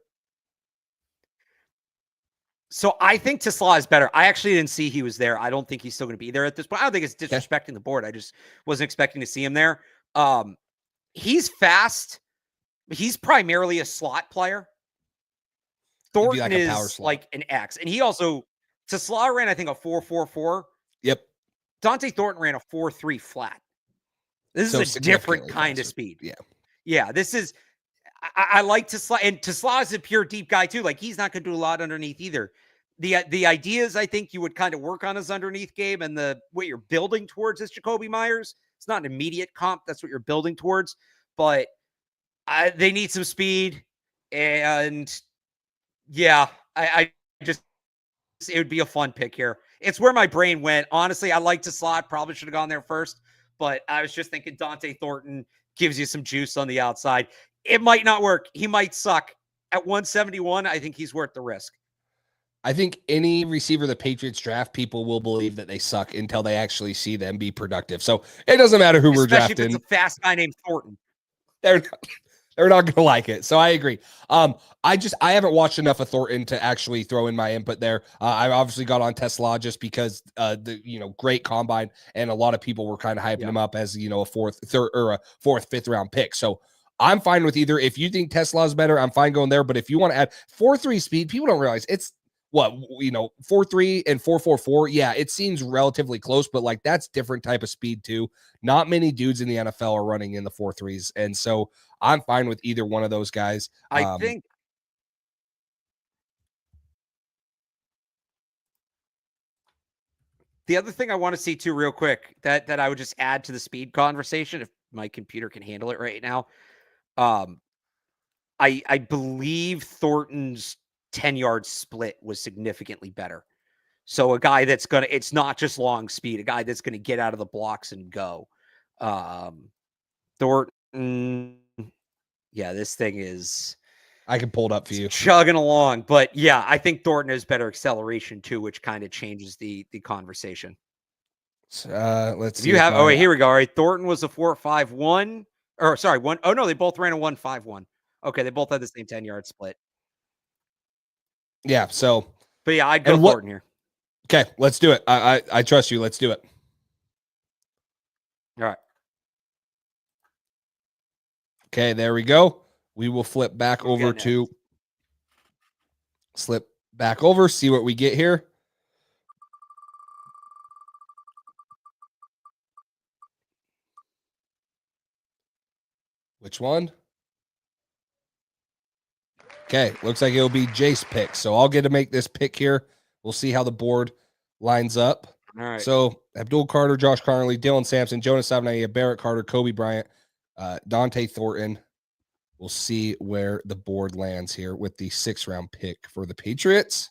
So I think Tesla is better. I actually didn't see he was there. I don't think he's still going to be there at this point. I don't think it's disrespecting the board. I just wasn't expecting to see him there. He's fast. He's primarily a slot player. Thornton is like an X. And he also, Tesla ran, I think, a 4.44. Yep. Dante Thornton ran a 4.3 flat. This is a different kind of speed. Yeah. Yeah. This is, I like Tesla, and Tesla is a pure deep guy too. Like he's not going to do a lot underneath either. The ideas I think you would kind of work on his underneath game, and what you're building towards is Jacoby Myers. It's not an immediate comp. That's what you're building towards, but they need some speed, and yeah, I just, it would be a fun pick here. It's where my brain went. Honestly, I like Tesla. Probably should have gone there first, but I was just thinking Dante Thornton gives you some juice on the outside. It might not work. He might suck. At 171, I think he's worth the risk. I think any receiver the Patriots draft, people will believe that they suck until they actually see them be productive. So it doesn't matter who we're drafting. Especially if it's a fast guy named Thornton. They're not going to like it. So I agree. I haven't watched enough of Thornton to actually throw in my input there. I obviously got on Tesla just because great combine, and a lot of people were kind of hyping him up as, a fourth, fifth round pick. So I'm fine with either. If you think Tesla is better, I'm fine going there. But if you want to add 4.3 speed, people don't realize it's 4.3 and 4.44. Yeah, it seems relatively close, but like that's different type of speed too. Not many dudes in the NFL are running in the 4.3s. And so I'm fine with either one of those guys. I think the other thing I want to see too, real quick, that I would just add to the speed conversation, if my computer can handle it right now. I believe Thornton's 10-yard split was significantly better. So a guy that's it's not just long speed, a guy that's going to get out of the blocks and go. Thornton, yeah, this thing is, I can pull it up for you, chugging along. But yeah, I think Thornton has better acceleration too, which kind of changes the conversation. Let's see. Here we go. All right. Thornton was a 4.51. Or sorry, one. Oh no, they both ran a 1.51. Okay, they both had the same 10-yard split. Yeah. So, But yeah, I'd go Thornton here. Okay, let's do it. I trust you. Let's do it. All right. Okay, there we go. We will flip back We'll over get to slip back over, see what we get here. Which one? Okay, looks like it'll be Jace pick. So I'll get to make this pick here. We'll see how the board lines up. All right. So Abdul Carter, Josh Connerly, Dylan Sampson, Jonas Savanaia, Barrett Carter, Kobe Bryant, Dante Thornton. We'll see where the board lands here with the 6th round pick for the Patriots.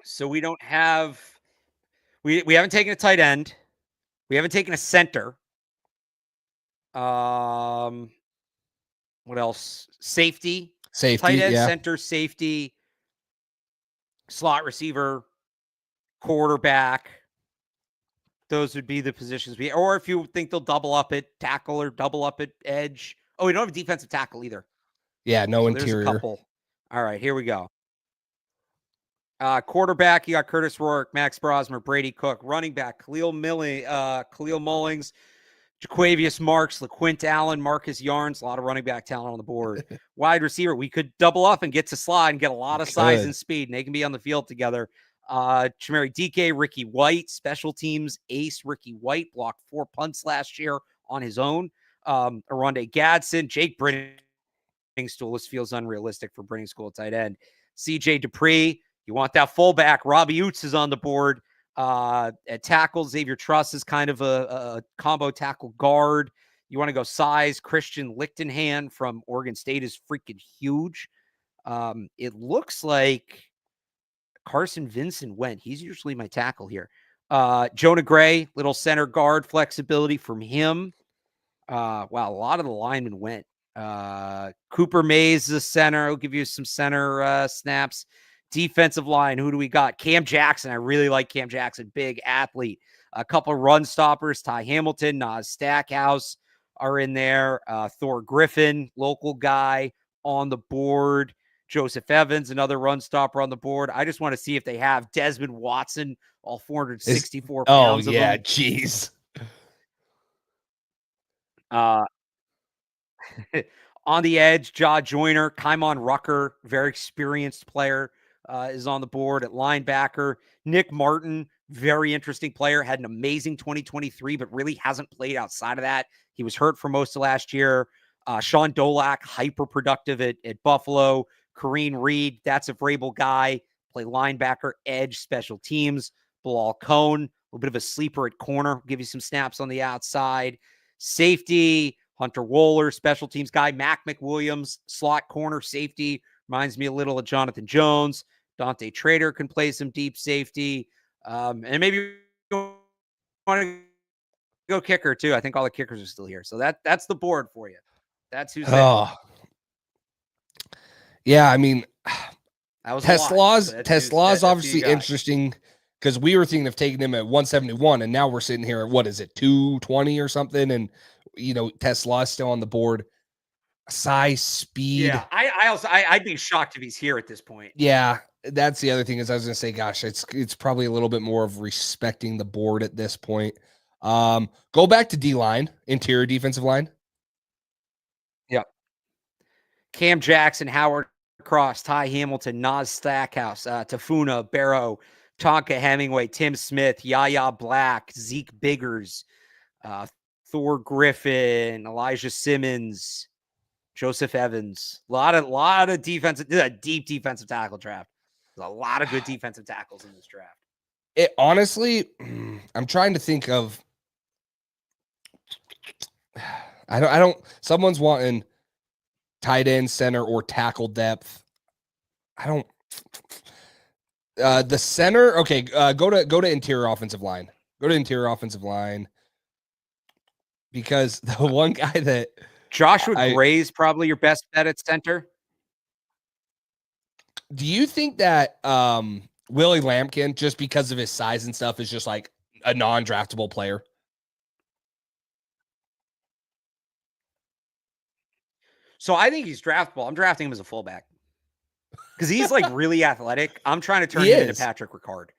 So we don't have we haven't taken a tight end. We haven't taken a center. What else? Safety. Tight end, yeah. center, safety, slot receiver, quarterback. Those would be the positions or if you think they'll double up at tackle or double up at edge. Oh, we don't have a defensive tackle either. Yeah, no so interior. There's a couple. All right, here we go. Quarterback, you got Curtis Rourke, Max Brosmer, Brady Cook. Running back, Khalil Mullings, Jaquavius Marks, LaQuint Allen, Marcus Yarns. A lot of running back talent on the board. Wide receiver, we could double up and get to slide and get a lot of size and speed, and they can be on the field together. Chimeri Dike, Ricky White, special teams ace Ricky White, blocked 4 punts last year on his own. Aronde Gadsden, Jake Brittingstool. This feels unrealistic for Brittingstool tight end. CJ Dupree, you want that fullback. Robbie Oots is on the board. At tackle, Xavier Truss is kind of a combo tackle guard. You want to go size. Christian Lichtenhand from Oregon State is freaking huge. It looks like Carson Vincent went. He's usually my tackle here. Jonah Gray, little center guard flexibility from him. Wow, a lot of the linemen went. Cooper Mays is a center. I'll give you some center snaps. Defensive line, who do we got? Cam Jackson. I really like Cam Jackson. Big athlete. A couple of run stoppers. Ty Hamilton, Nas Stackhouse are in there. Thor Griffin, local guy on the board. Joseph Evans, another run stopper on the board. I just want to see if they have Desmond Watson, all 464 pounds of him. Jeez. On the edge, Jaw Joyner, Kymon Rucker, very experienced player, is on the board at linebacker. Nick Martin, very interesting player, had an amazing 2023, but really hasn't played outside of that. He was hurt for most of last year. Sean Dolak, hyper productive at Buffalo. Kareem Reed, that's a Vrabel guy. Play linebacker, edge, special teams. Bilal Cohn, a little bit of a sleeper at corner. Give you some snaps on the outside. Safety, Hunter Wohler, special teams guy. Mac McWilliams, slot corner safety. Reminds me a little of Jonathan Jones. Dante Trader can play some deep safety. And maybe you want to go kicker too. I think all the kickers are still here. So that's the board for you. That's who's there. Yeah, I mean, that was Tesla's obviously interesting because we were thinking of taking him at 171, and now we're sitting here at what is it, 220 or something? And Tesla's still on the board. Size, speed. Yeah, I'd be shocked if he's here at this point. Yeah, that's the other thing is I was gonna say, gosh, it's probably a little bit more of respecting the board at this point. Go back to D-line, interior defensive line. Yeah. Cam Jackson, Howard Cross, Ty Hamilton, Nas Stackhouse, Tafuna, Barrow, Tonka Hemingway, Tim Smith, Yaya Black, Zeke Biggers, Thor Griffin, Elijah Simmons, Joseph Evans. A lot of defensive, a deep defensive tackle draft. There's a lot of good defensive tackles in this draft. It honestly, I'm trying to think of. I don't. Someone's wanting tight end, center, or tackle depth. I don't. The center. Okay, go to interior offensive line. Go to interior offensive line because the one guy that Joshua Gray is probably your best bet at center. Do you think that Willie Lampkin, just because of his size and stuff, is just like a non-draftable player? So I think he's draftable. I'm drafting him as a fullback because he's like really athletic. I'm trying to turn him into Patrick Ricard.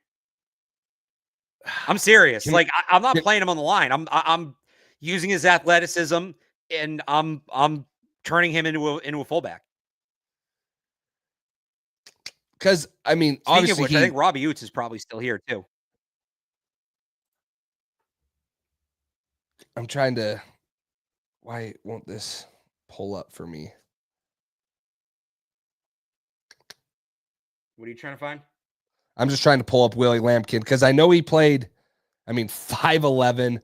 I'm serious. Like I'm not playing him on the line. I'm using his athleticism and I'm turning him into a fullback. Because I mean, Speaking obviously, of which, I think Robbie Utes is probably still here too. I'm trying to. Why won't this pull up for me? What are you trying to find? I'm just trying to pull up Willie Lampkin because I know he played. I mean, 5'11".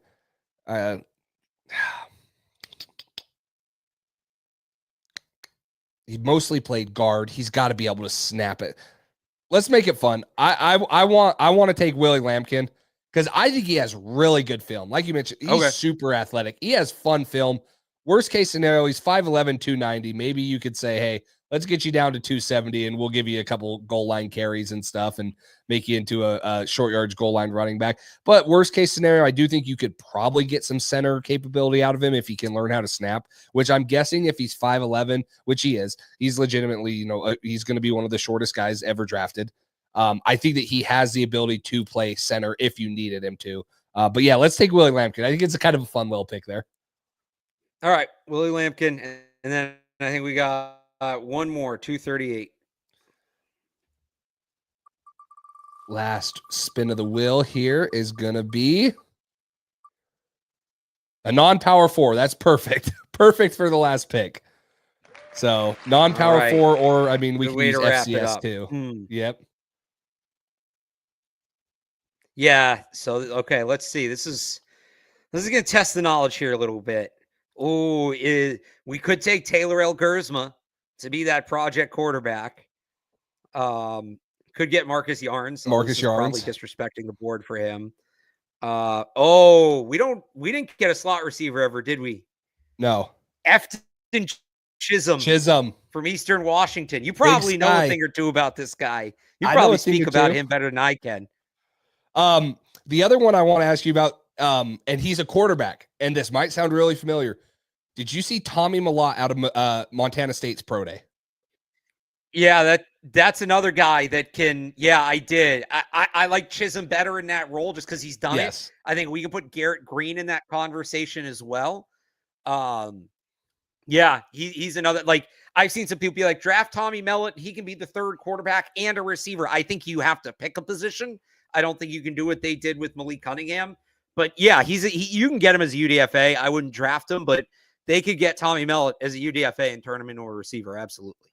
He mostly played guard. He's got to be able to snap it. Let's make it fun. I want to take Willie Lampkin because I think he has really good film. Like you mentioned, he's super athletic. He has fun film. Worst case scenario, he's 5'11", 290. Maybe you could say, hey, let's get you down to 270 and we'll give you a couple goal line carries and stuff and make you into a short yards goal line running back. But worst case scenario, I do think you could probably get some center capability out of him if he can learn how to snap, which I'm guessing if he's 5'11", which he is, he's legitimately, he's going to be one of the shortest guys ever drafted. I think that he has the ability to play center if you needed him to. But yeah, let's take Willie Lampkin. I think it's a kind of a fun little pick there. All right, Willie Lampkin. And then I think we got one more, 238. Last spin of the wheel here is going to be a non-power 4. That's perfect. Perfect for the last pick. So non-power 4, or I mean, we can use FCS too. Yep. Yeah. So, okay, let's see. This is going to test the knowledge here a little bit. Oh, we could take Taylor Elgersma to be that project quarterback. Could get Marcus Yarns. Marcus Yarns. Probably disrespecting the board for him. We didn't get a slot receiver ever, did we? No. Efton Chisholm from Eastern Washington. You probably know a thing or two about this guy. You probably speak about him better than I can. The other one I want to ask you about, and he's a quarterback, and this might sound really familiar. Did you see Tommy Mellott out of Montana State's pro day? Yeah, that's another guy that can. Yeah, I did. I like Chisholm better in that role just because he's done it. I think we can put Garrett Green in that conversation as well. Yeah, he's another. Like I've seen some people be like, draft Tommy Mellott. He can be the third quarterback and a receiver. I think you have to pick a position. I don't think you can do what they did with Malik Cunningham. But yeah, you can get him as a UDFA. I wouldn't draft him, but they could get Tommy Mellott as a UDFA and turn him into a receiver. Absolutely.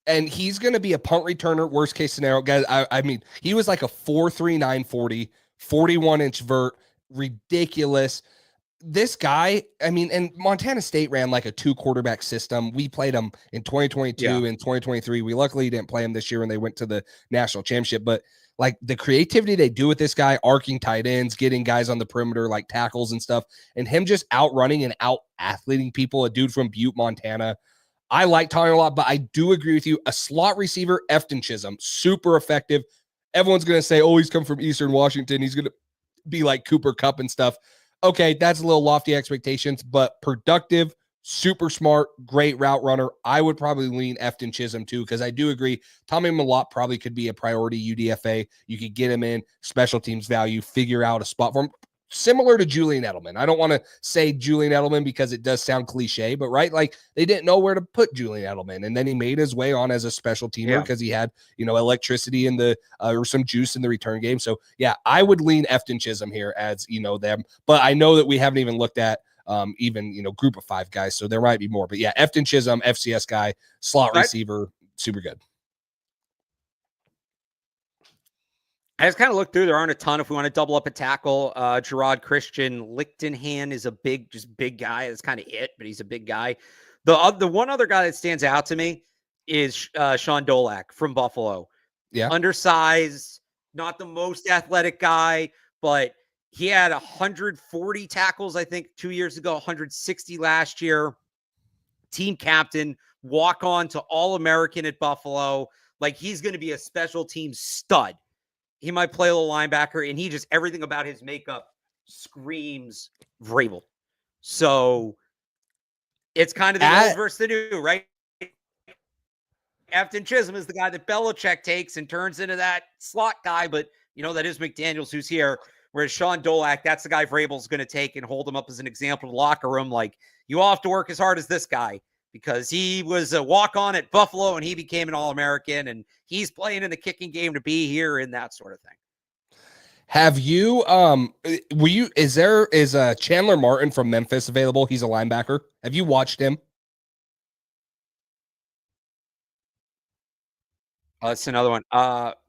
And he's going to be a punt returner, worst case scenario. Guys, I mean, he was like a 4.3 940, 41-inch vert, ridiculous. This guy, I mean, and Montana State ran like a 2-quarterback system. We played him in 2022 and 2023. We luckily didn't play him this year when they went to the national championship. But like the creativity they do with this guy, arcing tight ends, getting guys on the perimeter like tackles and stuff, and him just outrunning and out-athleting people, a dude from Butte, Montana. I like Tommy a lot, but I do agree with you. A slot receiver, Efton Chisholm, super effective. Everyone's going to say, oh, he's come from Eastern Washington. He's going to be like Cooper Kupp and stuff. Okay, that's a little lofty expectations, but productive, super smart, great route runner. I would probably lean Efton Chisholm too, because I do agree Tommy Mellott probably could be a priority UDFA. You could get him in, special teams value, figure out a spot for him. Similar to Julian Edelman. I don't want to say Julian Edelman because it does sound cliche, but right, like they didn't know where to put Julian Edelman, and then he made his way on as a special teamer because he had, electricity in the or some juice in the return game. So yeah, I would lean Efton Chisholm here as them, but I know that we haven't even looked at group of 5 guys, so there might be more. But yeah, Efton Chisholm, FCS guy, slot receiver, super good. I just kind of looked through. There aren't a ton. If we want to double up a tackle, Gerard Christian Lichtenhan is a big guy. That's kind of it, but he's a big guy. The one other guy that stands out to me is Sean Dolak from Buffalo. Yeah, undersized, not the most athletic guy, but he had 140 tackles, I think, 2 years ago, 160 last year. Team captain, walk on to All-American at Buffalo. Like he's going to be a special team stud. He might play a little linebacker, and everything about his makeup screams Vrabel. So It's kind of the old versus the new, right? Afton Chisholm is the guy that Belichick takes and turns into that slot guy, but that is McDaniels who's here. Whereas Sean Dolak, that's the guy Vrabel's going to take and hold him up as an example to the locker room. Like, you all have to work as hard as this guy because he was a walk-on at Buffalo and he became an All-American and he's playing in the kicking game to be here and that sort of thing. Have you, is Chandler Martin from Memphis available? He's a linebacker. Have you watched him? That's another one.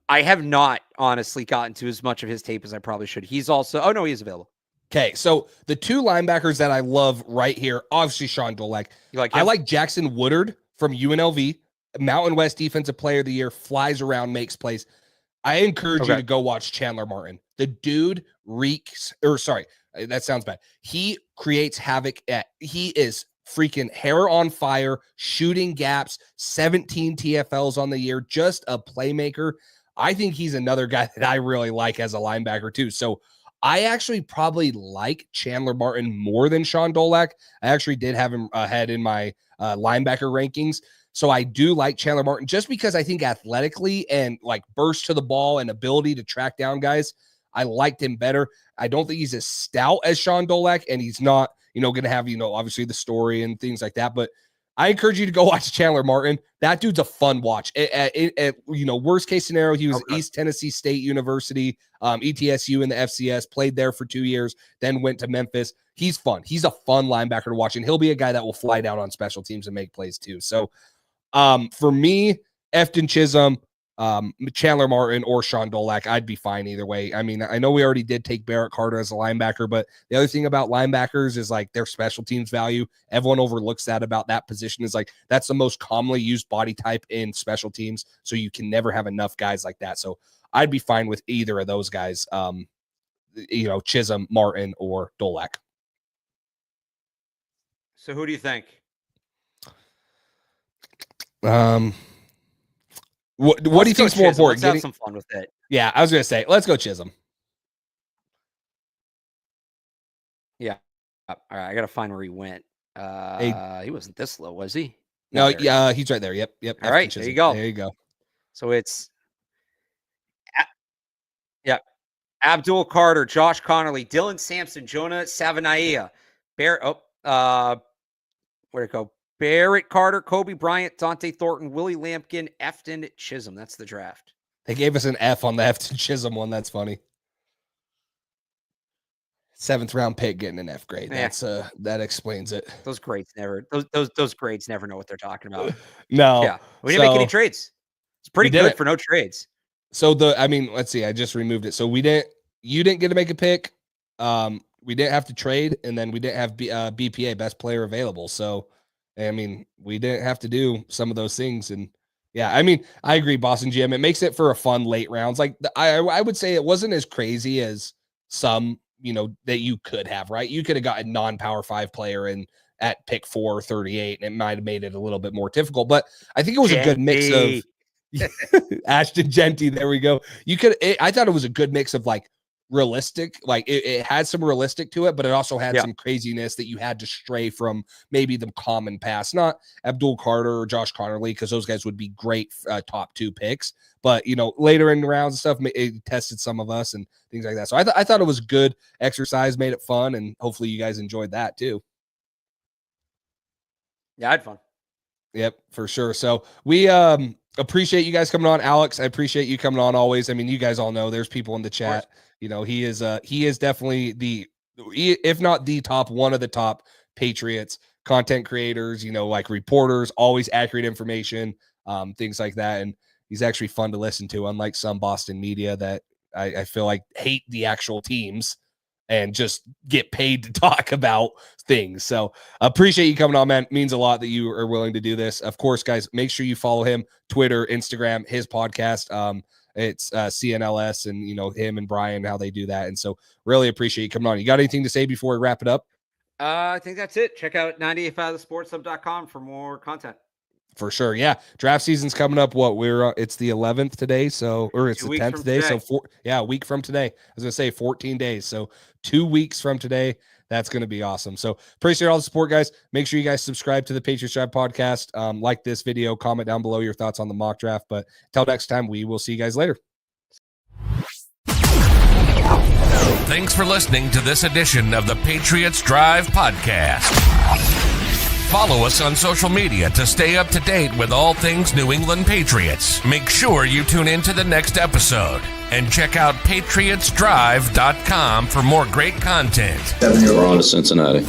I have not honestly gotten to as much of his tape as I probably should. He's also, oh no, he's available. Okay, so the two linebackers that I love right here, obviously Sean Dolak. You like him? I like Jackson Woodard from UNLV, Mountain West Defensive Player of the Year, flies around, makes plays. I encourage you to go watch Chandler Martin. The dude that sounds bad. He creates havoc. He is freaking hair on fire, shooting gaps, 17 TFLs on the year, just a playmaker. I think he's another guy that I really like as a linebacker too. So I actually probably like Chandler Martin more than Sean Dolak. I actually did have him ahead in my linebacker rankings. So I do like Chandler Martin just because I think athletically and like burst to the ball and ability to track down guys, I liked him better. I don't think he's as stout as Sean Dolak, and he's not, going to have, obviously the story and things like that. But I encourage you to go watch Chandler Martin. That dude's a fun watch. Worst case scenario, he was East Tennessee State University, ETSU in the FCS, played there for 2 years, then went to Memphis. He's fun. He's a fun linebacker to watch, and he'll be a guy that will fly down on special teams and make plays too. So for me, Efton Chisholm, Chandler Martin, or Sean Dolak, I'd be fine either way. I mean, I know we already did take Barrett Carter as a linebacker, but the other thing about linebackers is like their special teams value. Everyone overlooks that about that position is like that's the most commonly used body type in special teams. So you can never have enough guys like that. So I'd be fine with either of those guys, Chisholm, Martin, or Dolak. So who do you think? What do you think is more important? Let's have some fun with it. Yeah, I was going to say, let's go Chisholm. Yeah. All right, I got to find where he went. He wasn't this low, was he? No, yeah, he's right there. Yep. All right, there you go. There you go. So it's Abdul Carter, Josh Connerly, Dylan Sampson, Jonah Savanaia, where'd it go? Barrett Carter, Kobe Bryant, Dante Thornton, Willie Lampkin, Efton Chisholm. That's the draft. They gave us an F on the Efton Chisholm one. That's funny. 7th round pick getting an F grade. That's that explains it. Those grades never know what they're talking about. No. Yeah. We didn't make any trades. It's pretty good for no trades. So let's see. I just removed it. So you didn't get to make a pick. We didn't have to trade, and then we didn't have BPA, best player available. So I mean, we didn't have to do some of those things. And yeah, I mean, I agree, Boston GM. It makes it for a fun late rounds. Like I would say it wasn't as crazy as some, that you could have, right? You could have got a non-power 5 player and at pick 438, and it might have made it a little bit more difficult. But I think it was a good mix of Ashton Genty. There we go. I thought it was a good mix of like realistic, like it had some realistic to it, but it also had some craziness that you had to stray from maybe the common pass. Not Abdul Carter or Josh Connerly, because those guys would be great top 2 picks, but later in the rounds and stuff, it tested some of us and things like that. So I thought it was good exercise, made it fun, and hopefully you guys enjoyed that too. Yeah, I had fun. Yep, for sure. So we appreciate you guys coming on. Alex, I appreciate you coming on always. I mean, you guys all know there's people in the chat. He is definitely if not the top, one of the top Patriots content creators, like reporters, always accurate information, things like that. And he's actually fun to listen to, unlike some Boston media that I feel like hate the actual teams and just get paid to talk about things. So appreciate you coming on, man. It means a lot that you are willing to do this. Of course, guys, make sure you follow him, Twitter, Instagram, his podcast. It's CNLS and, him and Brian, how they do that. And so really appreciate you coming on. You got anything to say before we wrap it up? I think that's it. Check out 98.5thesportshub.com for more content. For sure. Yeah. Draft season's coming up. It's the 11th today. So, or it's 2 the weeks 10th from today. today. So a week from today. I was going to say 14 days. So 2 weeks from today. That's going to be awesome. So appreciate all the support, guys. Make sure you guys subscribe to the Patriots Drive podcast. Like this video, comment down below your thoughts on the mock draft. But until next time, we will see you guys later. Thanks for listening to this edition of the Patriots Drive podcast. Follow us on social media to stay up to date with all things New England Patriots. Make sure you tune in to the next episode and check out patriotsdrive.com for more great content. We're on to Cincinnati.